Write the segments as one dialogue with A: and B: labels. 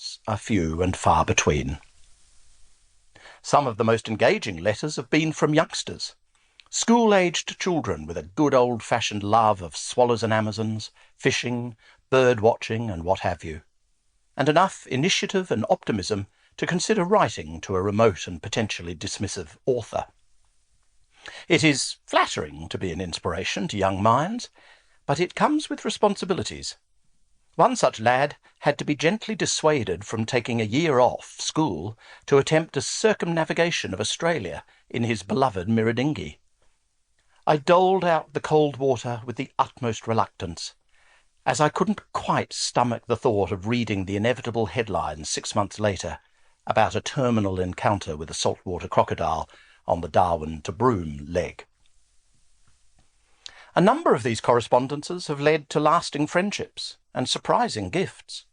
A: correspondents are few and far between. Some of the most engaging letters have been from youngsters, school-aged children with a good old-fashioned love of swallows and amazons, fishing, bird-watching and what have you, and enough initiative and optimism to consider writing to a remote and potentially dismissive author. It is flattering to be an inspiration to young minds, but it comes with responsibilities. One such lad had to be gently dissuaded from taking a year off school to attempt a circumnavigation of Australia in his beloved mirror dinghy. I doled out the cold water with the utmost reluctance, as I couldn't quite stomach the thought of reading the inevitable headlines 6 months later about a terminal encounter with a saltwater crocodile on the Darwin to Broome leg. A number of these correspondences have led to lasting friendships and surprising gifts.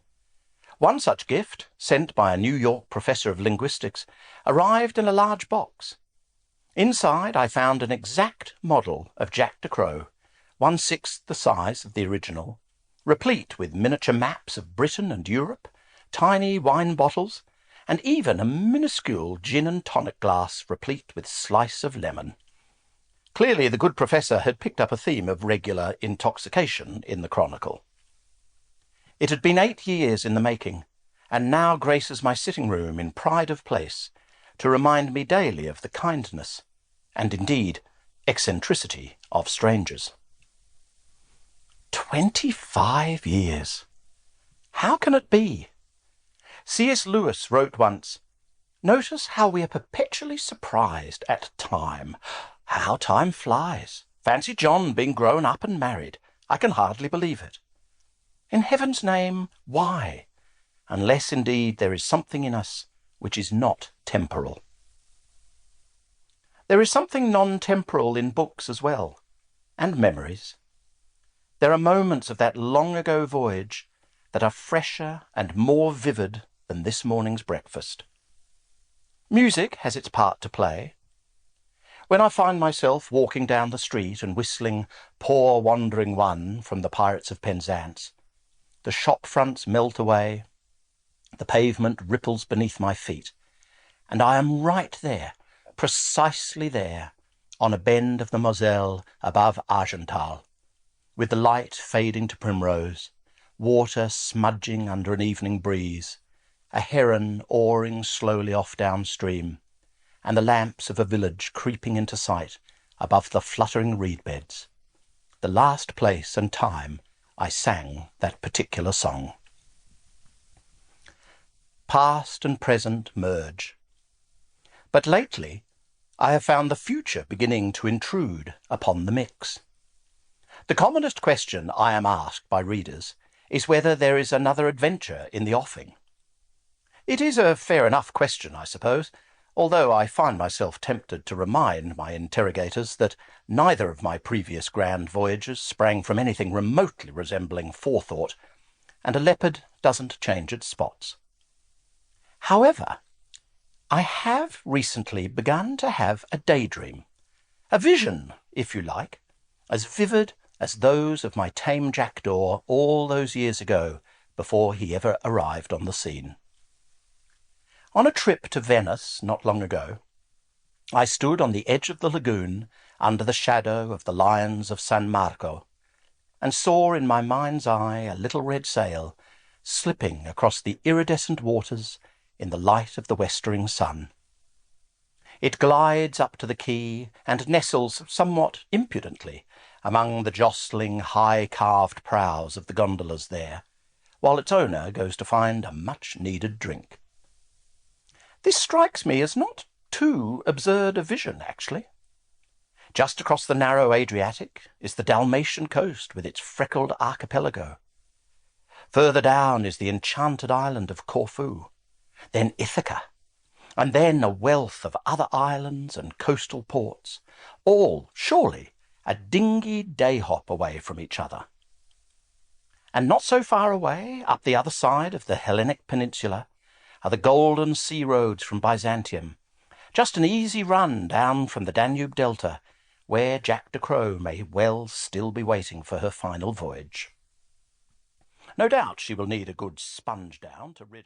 A: One such gift, sent by a New York professor of linguistics, arrived in a large box. Inside I found an exact model of Jack de Crow, 1/6 the size of the original, replete with miniature maps of Britain and Europe, tiny wine bottles, and even a minuscule gin and tonic glass replete with slice of lemon. Clearly the good professor had picked up a theme of regular intoxication in the chronicle. It had been 8 years in the making, and now graces my sitting room in pride of place to remind me daily of the kindness, and indeed eccentricity, of strangers. 25 years! How can it be? C.S. Lewis wrote once, "Notice how we are perpetually surprised at time. How time flies! Fancy John being grown up and married. I can hardly believe it. In heaven's name, why? Unless indeed there is something in us which is not temporal." There is something non-temporal in books as well, and memories. There are moments of that long-ago voyage that are fresher and more vivid than this morning's breakfast. Music has its part to play. When I find myself walking down the street and whistling "Poor Wandering One" from the Pirates of Penzance, the shop fronts melt away, the pavement ripples beneath my feet, and I am right there, precisely there, on a bend of the Moselle above Argental, with the light fading to primrose, water smudging under an evening breeze, a heron oaring slowly off downstream, and the lamps of a village creeping into sight above the fluttering reed beds, the last place and time I sang that particular song. Past and present merge. But lately I have found the future beginning to intrude upon the mix. The commonest question I am asked by readers is whether there is another adventure in the offing. It is a fair enough question, I suppose, although I find myself tempted to remind my interrogators that neither of my previous grand voyages sprang from anything remotely resembling forethought, and a leopard doesn't change its spots. However, I have recently begun to have a daydream, a vision, if you like, as vivid as those of my tame jackdaw all those years ago before he ever arrived on the scene. On a trip to Venice not long ago, I stood on the edge of the lagoon under the shadow of the lions of San Marco, and saw in my mind's eye a little red sail slipping across the iridescent waters in the light of the westering sun. It glides up to the quay and nestles somewhat impudently among the jostling, high-carved prows of the gondolas there, while its owner goes to find a much-needed drink. This strikes me as not too absurd a vision, actually. Just across the narrow Adriatic is the Dalmatian coast with its freckled archipelago. Further down is the enchanted island of Corfu, then Ithaca, and then a wealth of other islands and coastal ports, all, surely, a dinghy day-hop away from each other. And not so far away, up the other side of the Hellenic peninsula, are the golden sea roads from Byzantium, just an easy run down from the Danube Delta, where Jack de Crow may well still be waiting for her final voyage. No doubt she will need a good sponge down to rid